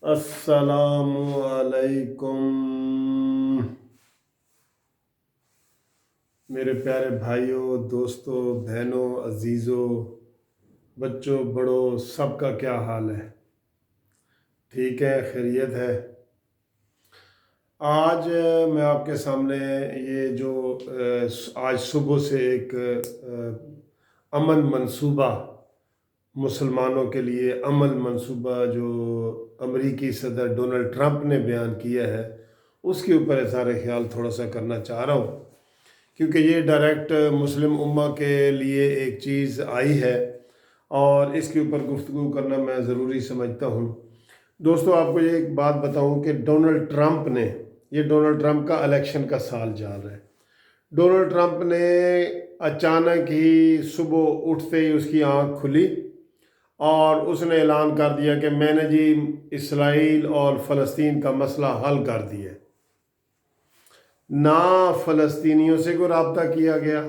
السلام علیکم میرے پیارے بھائیوں، دوستوں، بہنوں، عزیزوں، بچوں، بڑوں، سب کا کیا حال ہے؟ ٹھیک ہے، خیریت ہے؟ آج میں آپ کے سامنے یہ جو آج صبح سے ایک امن منصوبہ، مسلمانوں کے لیے امن منصوبہ جو امریکی صدر ڈونلڈ ٹرمپ نے بیان کیا ہے، اس کے اوپر اظہار خیال تھوڑا سا کرنا چاہ رہا ہوں، کیونکہ یہ ڈائریکٹ مسلم امہ کے لیے ایک چیز آئی ہے اور اس کے اوپر گفتگو کرنا میں ضروری سمجھتا ہوں۔ دوستو، آپ کو یہ ایک بات بتاؤں کہ ڈونلڈ ٹرمپ کا الیکشن کا سال جا رہا ہے۔ ڈونلڈ ٹرمپ نے اچانک ہی صبح اٹھتے ہی اس کی آنکھ کھلی اور اس نے اعلان کر دیا کہ میں نے جی اسرائیل اور فلسطین کا مسئلہ حل کر دیا۔ نہ فلسطینیوں سے کوئی رابطہ کیا گیا،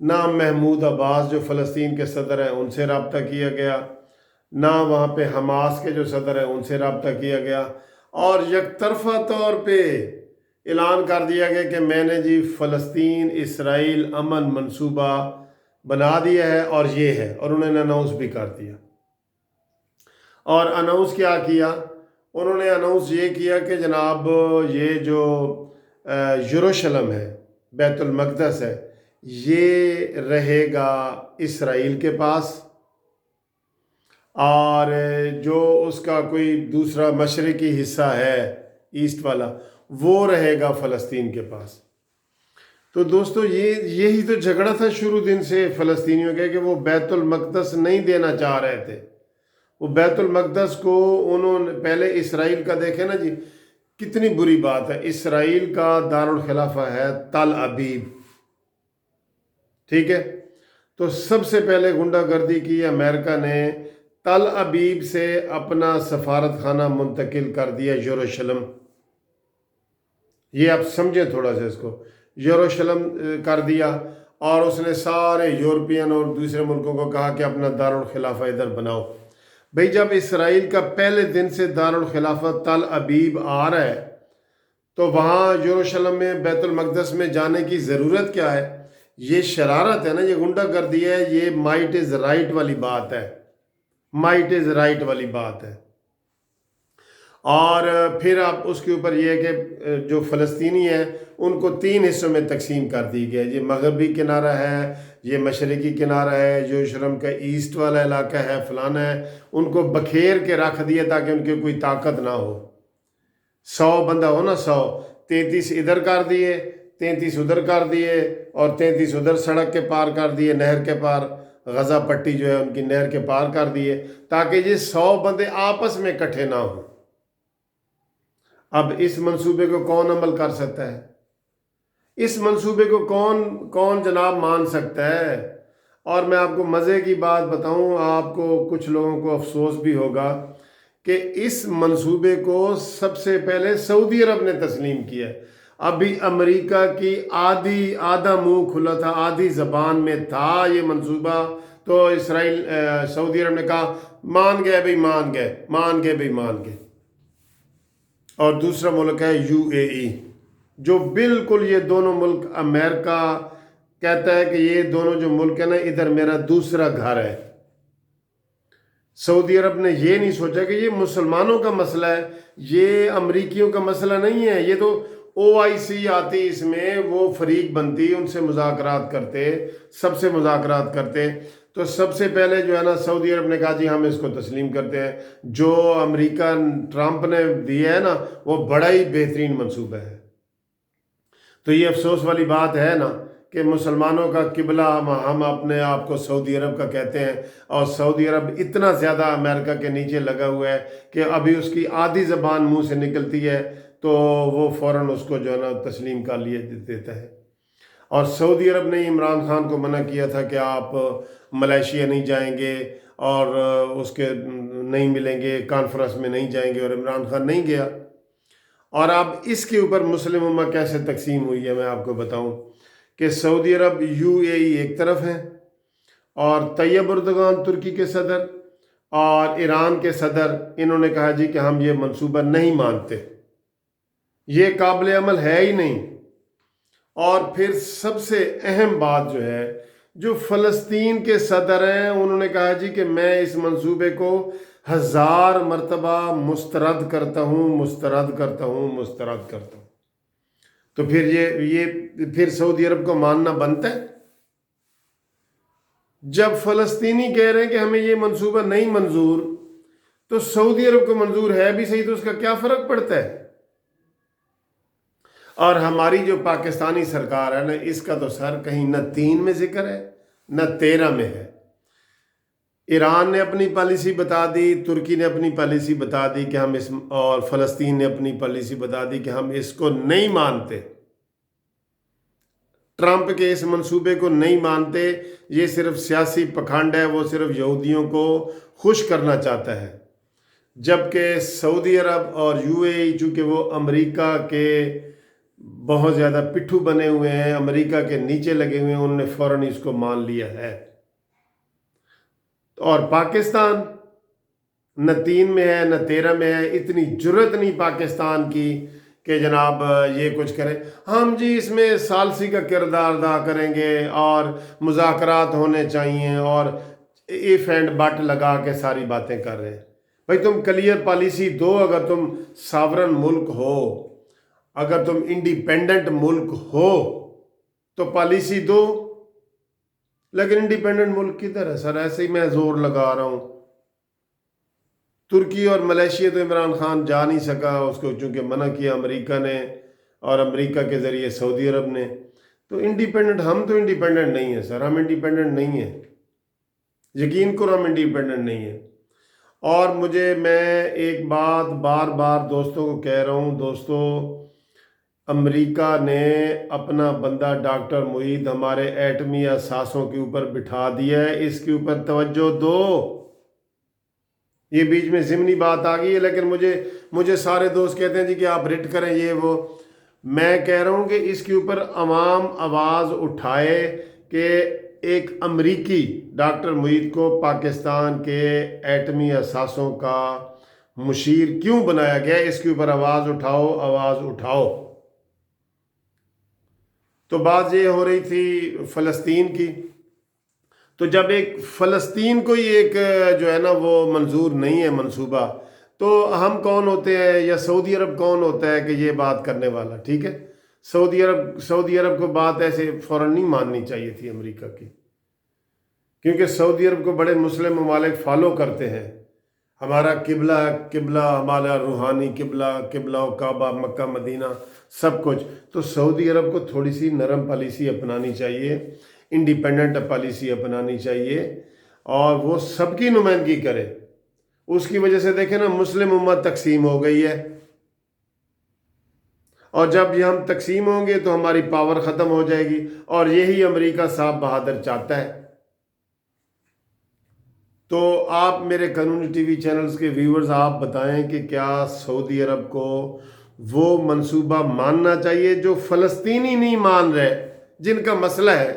نہ محمود عباس جو فلسطین کے صدر ہیں ان سے رابطہ کیا گیا، نہ وہاں پہ حماس کے جو صدر ہیں ان سے رابطہ کیا گیا، اور یک طرفہ طور پہ اعلان کر دیا گیا کہ میں نے جی فلسطین اسرائیل امن منصوبہ بنا دیا ہے اور یہ ہے، اور انہوں نے اناؤنس بھی کر دیا۔ اور اناؤنس کیا کیا؟ انہوں نے اناؤنس یہ کیا کہ جناب یہ جو یروشلم ہے، بیت المقدس ہے، یہ رہے گا اسرائیل کے پاس، اور جو اس کا کوئی دوسرا مشرقی حصہ ہے ایسٹ والا وہ رہے گا فلسطین کے پاس۔ تو دوستو، یہی تو جھگڑا تھا شروع دن سے فلسطینیوں کے کہ وہ بیت المقدس نہیں دینا چاہ رہے تھے۔ وہ بیت المقدس کو انہوں نے پہلے اسرائیل کا دیکھے نا جی، کتنی بری بات ہے۔ اسرائیل کا دارالخلافہ ہے تل ابیب، ٹھیک ہے؟ تو سب سے پہلے غنڈہ گردی کی امریکہ نے تل ابیب سے اپنا سفارت خانہ منتقل کر دیا یروشلم۔ یہ آپ سمجھیں تھوڑا سا اس کو، یروشلم کر دیا، اور اس نے سارے یورپین اور دوسرے ملکوں کو کہا کہ اپنا دارالخلافہ ادھر بناؤ۔ بھئی جب اسرائیل کا پہلے دن سے دارالخلافہ تل ابیب آ رہا ہے تو وہاں یروشلم میں بیت المقدس میں جانے کی ضرورت کیا ہے؟ یہ شرارت ہے نا، یہ غنڈہ گردی ہے، یہ مائٹ از رائٹ والی بات ہے، مائٹ از رائٹ والی بات ہے۔ اور پھر آپ اس کے اوپر یہ ہے کہ جو فلسطینی ہیں ان کو 3 حصوں میں تقسیم کر دی گئی۔ یہ مغربی کنارہ ہے، یہ مشرقی کنارہ ہے، جو یروشلم کا ایسٹ والا علاقہ ہے فلانا ہے، ان کو بکھیر کے رکھ دیا تاکہ ان کی کوئی طاقت نہ ہو۔ 100 بندہ ہو نا، 100، 33 ادھر کر دیے، 33 ادھر کر دیے، اور 33 ادھر سڑک کے پار کر دیے، نہر کے پار، غزہ پٹی جو ہے ان کی نہر کے پار کر دیے، تاکہ یہ 100 بندے آپس میں اکٹھے نہ ہوں۔ اب اس منصوبے کو کون عمل کر سکتا ہے؟ اس منصوبے کو کون جناب مان سکتا ہے؟ اور میں آپ کو مزے کی بات بتاؤں، آپ کو کچھ لوگوں کو افسوس بھی ہوگا کہ اس منصوبے کو سب سے پہلے سعودی عرب نے تسلیم کیا ہے۔ ابھی امریکہ کی آدھا منہ کھلا تھا، آدھی زبان میں تھا یہ منصوبہ، تو سعودی عرب نے کہا مان گئے بھئی، مان گئے۔ اور دوسرا ملک ہے UAE، جو بالکل یہ دونوں ملک، امریکہ کہتا ہے کہ یہ دونوں جو ملک ہیں نا، ادھر میرا دوسرا گھر ہے۔ سعودی عرب نے یہ نہیں سوچا کہ یہ مسلمانوں کا مسئلہ ہے، یہ امریکیوں کا مسئلہ نہیں ہے۔ یہ تو OIC آتی، اس میں وہ فریق بنتی، ان سے مذاکرات کرتے، سب سے مذاکرات کرتے۔ تو سب سے پہلے جو ہے نا سعودی عرب نے کہا جی ہم اس کو تسلیم کرتے ہیں۔ جو امریکہ ٹرمپ نے دیا ہے نا وہ بڑا ہی بہترین منصوبہ ہے۔ تو یہ افسوس والی بات ہے نا کہ مسلمانوں کا قبلہ ہم اپنے آپ کو سعودی عرب کا کہتے ہیں، اور سعودی عرب اتنا زیادہ امریکہ کے نیچے لگا ہوا ہے کہ ابھی اس کی آدھی زبان منہ سے نکلتی ہے تو وہ فوراً اس کو جو ہے نا تسلیم کر لیے دیتا ہے۔ اور سعودی عرب نے عمران خان کو منع کیا تھا کہ آپ ملائیشیا نہیں جائیں گے اور اس کے نہیں ملیں گے، کانفرنس میں نہیں جائیں گے، اور عمران خان نہیں گیا۔ اور اب اس کے اوپر مسلم امہ کیسے تقسیم ہوئی ہے میں آپ کو بتاؤں کہ سعودی عرب UAE ایک طرف ہے، اور طیب اردگان ترکی کے صدر، اور ایران کے صدر، انہوں نے کہا جی کہ ہم یہ منصوبہ نہیں مانتے، یہ قابل عمل ہے ہی نہیں۔ اور پھر سب سے اہم بات جو ہے، جو فلسطین کے صدر ہیں، انہوں نے کہا جی کہ میں اس منصوبے کو 1000 مرتبہ مسترد کرتا ہوں، مسترد کرتا ہوں، مسترد کرتا ہوں۔ تو پھر یہ پھر سعودی عرب کو ماننا بنتا ہے؟ جب فلسطینی کہہ رہے ہیں کہ ہمیں یہ منصوبہ نہیں منظور، تو سعودی عرب کو منظور ہے بھی صحیح، تو اس کا کیا فرق پڑتا ہے؟ اور ہماری جو پاکستانی سرکار ہے نا، اس کا تو سر کہیں نہ 3 میں ذکر ہے نہ 13 میں ہے۔ ایران نے اپنی پالیسی بتا دی، ترکی نے اپنی پالیسی بتا دی کہ ہم اور فلسطین نے اپنی پالیسی بتا دی کہ ہم اس کو نہیں مانتے، ٹرمپ کے اس منصوبے کو نہیں مانتے، یہ صرف سیاسی پکھنڈ ہے، وہ صرف یہودیوں کو خوش کرنا چاہتا ہے۔ جبکہ سعودی عرب اور UAE چونکہ وہ امریکہ کے بہت زیادہ پٹھو بنے ہوئے ہیں، امریکہ کے نیچے لگے ہوئے ہیں، انہوں نے فوراً اس کو مان لیا ہے۔ اور پاکستان نہ 3 میں ہے نہ 13 میں ہے، اتنی جرت نہیں پاکستان کی کہ جناب یہ کچھ کریں۔ ہم جی اس میں ثالثی کا کردار ادا کریں گے اور مذاکرات ہونے چاہیے، اور ایف اینڈ بٹ لگا کے ساری باتیں کر رہے ہیں۔ بھائی تم کلیئر پالیسی دو، اگر تم ساورن ملک ہو، اگر تم انڈیپینڈنٹ ملک ہو تو پالیسی دو۔ لیکن انڈیپینڈنٹ ملک کدھر ہے سر؟ ایسے ہی میں زور لگا رہا ہوں۔ ترکی اور ملیشیا تو عمران خان جا نہیں سکا، اس کو چونکہ منع کیا امریکہ نے، اور امریکہ کے ذریعے سعودی عرب نے۔ تو انڈیپینڈنٹ، ہم تو انڈیپینڈنٹ نہیں ہیں سر، ہم انڈیپینڈنٹ نہیں ہیں، یقین کرو ہم انڈیپینڈنٹ نہیں ہیں۔ اور میں ایک بات بار بار دوستوں کو کہہ رہا ہوں، دوستو، امریکہ نے اپنا بندہ ڈاکٹر معید ہمارے ایٹمی اثاثوں کے اوپر بٹھا دیا ہے، اس کے اوپر توجہ دو۔ یہ بیچ میں ضمنی بات آ گئی ہے، لیکن مجھے سارے دوست کہتے ہیں جی کہ آپ رٹ کریں یہ وہ۔ میں کہہ رہا ہوں کہ اس کے اوپر عوام آواز اٹھائے کہ ایک امریکی ڈاکٹر معید کو پاکستان کے ایٹمی اثاثوں کا مشیر کیوں بنایا گیا، اس کے اوپر آواز اٹھاؤ، آواز اٹھاؤ۔ تو بات یہ ہو رہی تھی فلسطین کی، تو جب ایک فلسطین کو ہی ایک جو ہے نا وہ منظور نہیں ہے منصوبہ، تو ہم کون ہوتے ہیں، یا سعودی عرب کون ہوتا ہے کہ یہ بات کرنے والا؟ ٹھیک ہے، سعودی عرب کو بات ایسے فوراً نہیں ماننی چاہیے تھی امریکہ کی، کیونکہ سعودی عرب کو بڑے مسلم ممالک فالو کرتے ہیں۔ ہمارا قبلہ ہمارا روحانی قبلہ و کعبہ، مکہ مدینہ، سب کچھ۔ تو سعودی عرب کو تھوڑی سی نرم پالیسی اپنانی چاہیے، انڈیپینڈنٹ پالیسی اپنانی چاہیے، اور وہ سب کی نمائندگی کرے۔ اس کی وجہ سے دیکھیں نا، مسلم امت تقسیم ہو گئی ہے، اور جب یہ ہم تقسیم ہوں گے تو ہماری پاور ختم ہو جائے گی، اور یہی امریکہ صاحب بہادر چاہتا ہے۔ تو آپ میرے قانونی ٹی وی چینلز کے ویورز، آپ بتائیں کہ کیا سعودی عرب کو وہ منصوبہ ماننا چاہیے جو فلسطینی نہیں مان رہے، جن کا مسئلہ ہے؟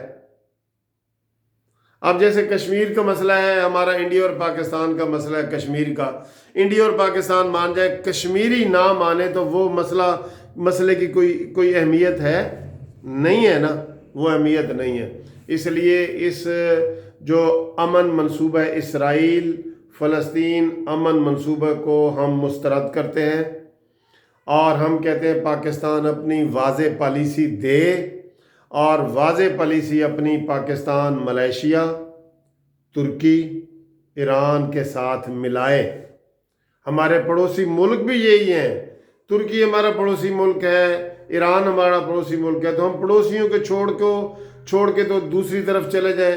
اب جیسے کشمیر کا مسئلہ ہے، ہمارا انڈیا اور پاکستان کا مسئلہ ہے کشمیر کا، انڈیا اور پاکستان مان جائے، کشمیری نہ مانے، تو وہ مسئلے کی کوئی اہمیت ہے؟ نہیں ہے نا، وہ اہمیت نہیں ہے۔ اس لیے اس جو امن منصوبہ اسرائیل فلسطین امن منصوبہ کو ہم مسترد کرتے ہیں، اور ہم کہتے ہیں پاکستان اپنی واضح پالیسی دے، اور واضح پالیسی اپنی پاکستان ملیشیا، ترکی، ایران کے ساتھ ملائے۔ ہمارے پڑوسی ملک بھی یہی ہیں، ترکی ہمارا پڑوسی ملک ہے، ایران ہمارا پڑوسی ملک ہے، تو ہم پڑوسیوں کے چھوڑ کے تو دوسری طرف چلے جائیں۔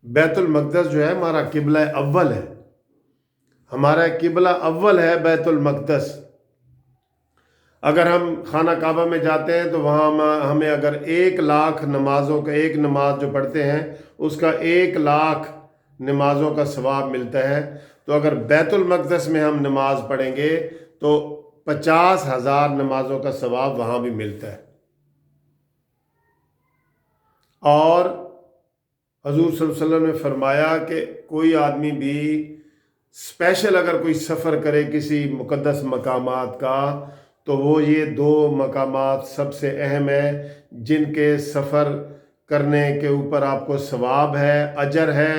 بیت المقدس جو ہے ہمارا قبلہ اول ہے، ہمارا قبلہ اول ہے بیت المقدس۔ اگر ہم خانہ کعبہ میں جاتے ہیں تو وہاں ہمیں اگر 1,00,000 نمازوں کا، ایک نماز جو پڑھتے ہیں اس کا 1,00,000 نمازوں کا ثواب ملتا ہے، تو اگر بیت المقدس میں ہم نماز پڑھیں گے تو 50,000 نمازوں کا ثواب وہاں بھی ملتا ہے۔ اور حضور صلی اللہ علیہ وسلم نے فرمایا کہ کوئی آدمی بھی اسپیشل اگر کوئی سفر کرے کسی مقدس مقامات کا تو وہ یہ دو مقامات سب سے اہم ہے جن کے سفر کرنے کے اوپر آپ کو ثواب ہے، اجر ہے،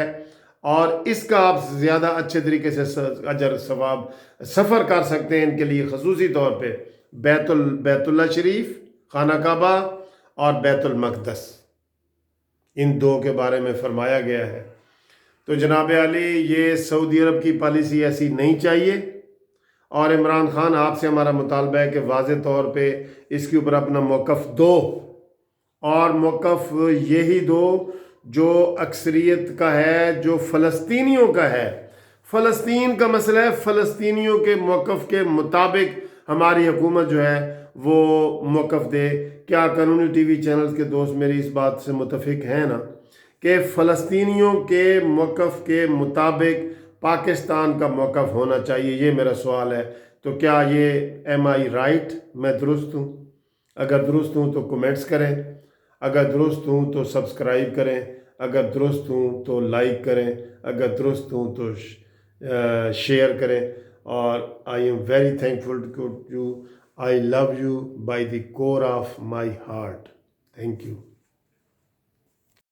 اور اس کا آپ زیادہ اچھے طریقے سے اجر ثواب سفر کر سکتے ہیں ان کے لیے خصوصی طور پہ بیت اللہ شریف، خانہ کعبہ اور بیت المقدس، ان دو کے بارے میں فرمایا گیا ہے۔ تو جناب علی یہ سعودی عرب کی پالیسی ایسی نہیں چاہیے، اور عمران خان آپ سے ہمارا مطالبہ ہے کہ واضح طور پہ اس کے اوپر اپنا موقف دو، اور موقف یہی دو جو اکثریت کا ہے، جو فلسطینیوں کا ہے۔ فلسطین کا مسئلہ ہے، فلسطینیوں کے موقف کے مطابق ہماری حکومت جو ہے وہ موقف دے۔ کیا قانونی ٹی وی چینلز کے دوست میری اس بات سے متفق ہیں نا کہ فلسطینیوں کے موقف کے مطابق پاکستان کا موقف ہونا چاہیے؟ یہ میرا سوال ہے۔ تو کیا یہ ایم آئی رائٹ، میں درست ہوں؟ اگر درست ہوں تو کومنٹس کریں، اگر درست ہوں تو سبسکرائب کریں، اگر درست ہوں تو لائک کریں، اگر درست ہوں تو شیئر کریں۔ اور I am very thankful to you, I love you by the core of my heart. Thank you.